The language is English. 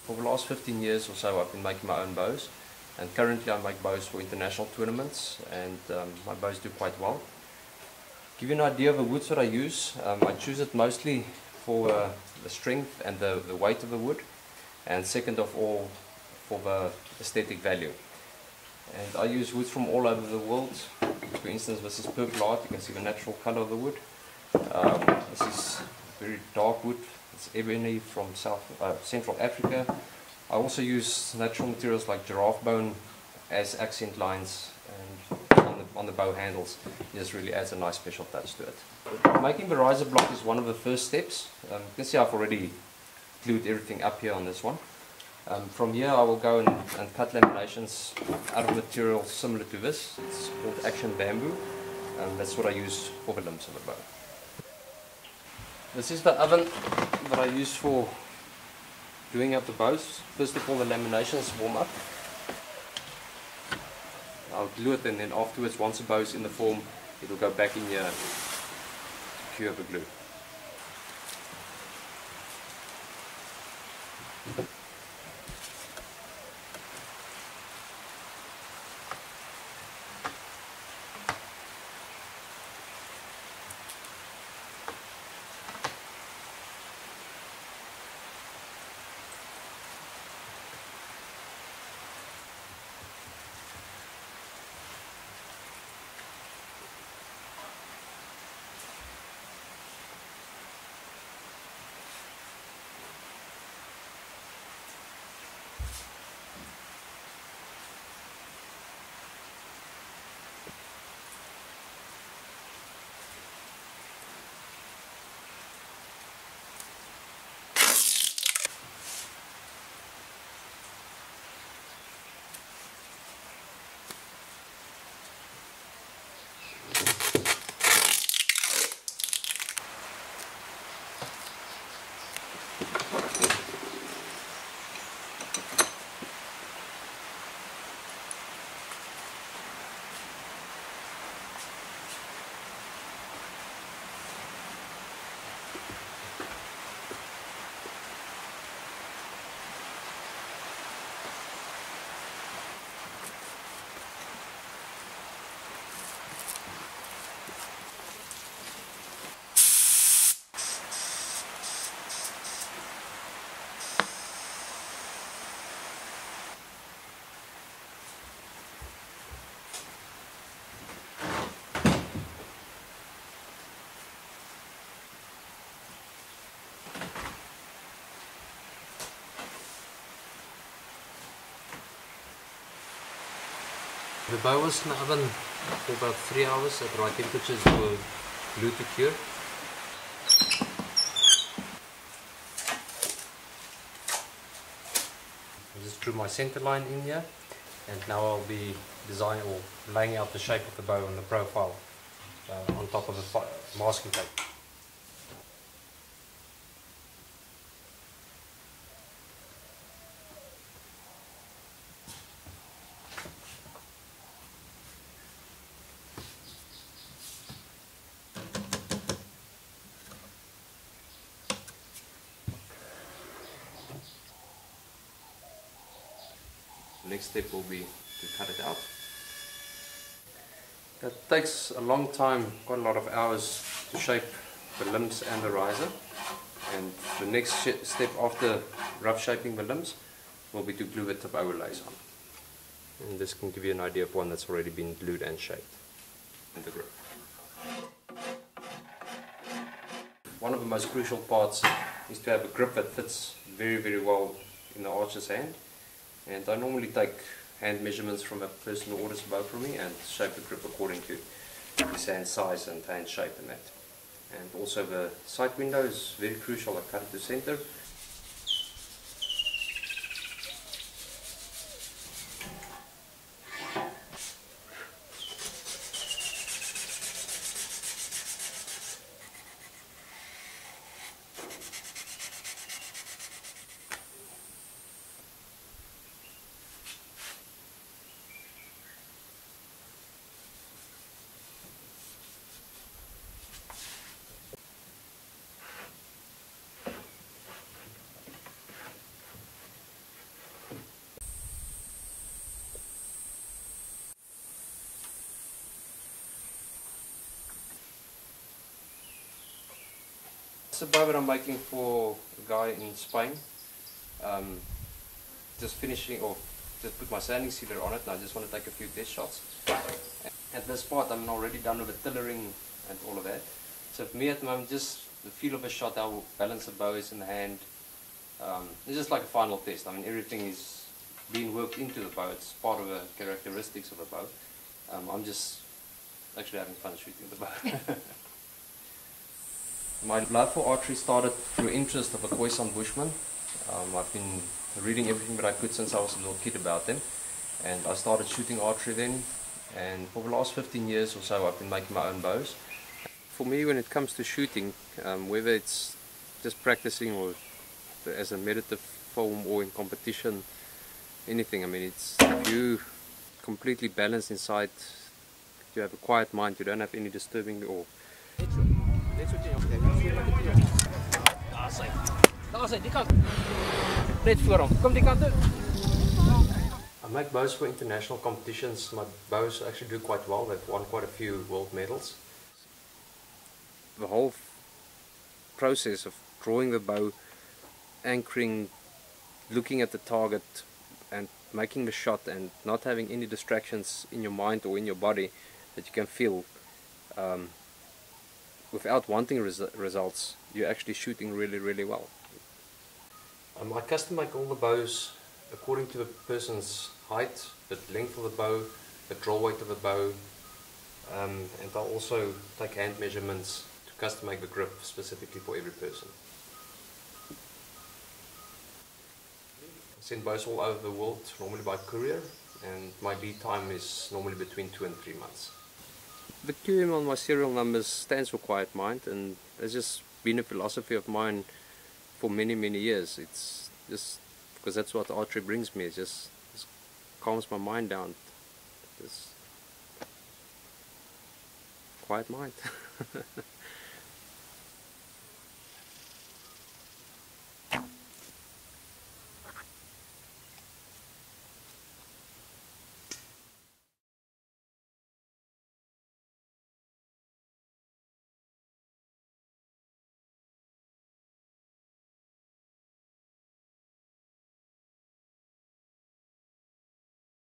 For the last 15 years or so I've been making my own bows, and currently I make bows for international tournaments, and my bows do quite well. To give you an idea of the woods that I use, I choose it mostly for the strength and the weight of the wood, and second of all for the aesthetic value. And I use woods from all over the world. For instance, this is purple art, you can see the natural color of the wood. This is very dark wood, it's ebony from Central Africa. I also use natural materials like giraffe bone as accent lines, and on the bow handles. It just really adds a nice special touch to it. Making the riser block is one of the first steps. You can see I've already glued everything up here on this one. From here I will go and cut laminations out of material similar to this. It's called action bamboo, and that's what I use for the limbs of the bow. This is the oven that I use for doing up the bows. First of all, the laminations warm up. I'll glue it, and then afterwards, once the bow is in the form, it will go back in here to cure the glue. The bow was in the oven for about 3 hours at right temperatures for glue to cure. I just drew my center line in here, and now I'll be designing or laying out the shape of the bow and the profile on top of the masking tape. The next step will be to cut it out. That takes a long time, quite a lot of hours to shape the limbs and the riser. And the next step after rough shaping the limbs will be to glue the tip overlays on. And this can give you an idea of one that's already been glued and shaped in the grip. One of the most crucial parts is to have a grip that fits very, very well in the archer's hand. And I normally take hand measurements from a person who orders a bow from me and shape the grip according to his hand size and hand shape and that. And also the sight window is very crucial. I cut it to center. It's a bow that I'm making for a guy in Spain. Just finishing off, just put my sanding sealer on it, and I just want to take a few test shots. At this part I'm already done with the tillering and all of that. So for me at the moment, just the feel of a shot, how balance the bow is in the hand. It's just like a final test. I mean, everything is being worked into the bow. It's part of the characteristics of the bow. I'm just actually having fun shooting the bow. My love for archery started through interest of a Khoisan bushman. I've been reading everything that I could since I was a little kid about them, and I started shooting archery then, and for the last 15 years or so I've been making my own bows. For me, when it comes to shooting, whether it's just practicing or as a meditative form or in competition, anything, I mean, it's you completely balanced inside, you have a quiet mind, you don't have any disturbing or I make bows for international competitions. My bows actually do quite well. They've won quite a few world medals. The whole process of drawing the bow, anchoring, looking at the target and making the shot and not having any distractions in your mind or in your body that you can feel, without wanting results, you're actually shooting really well. I custom make all the bows according to the person's height, the length of the bow, the draw weight of the bow, and I'll also take hand measurements to custom make the grip specifically for every person. I send bows all over the world, normally by courier, and my lead time is normally between 2 and 3 months. The QM on my serial numbers stands for Quiet Mind, and it's just been a philosophy of mine for many years. It's just because that's what archery brings me. It just calms my mind down. Just quiet mind.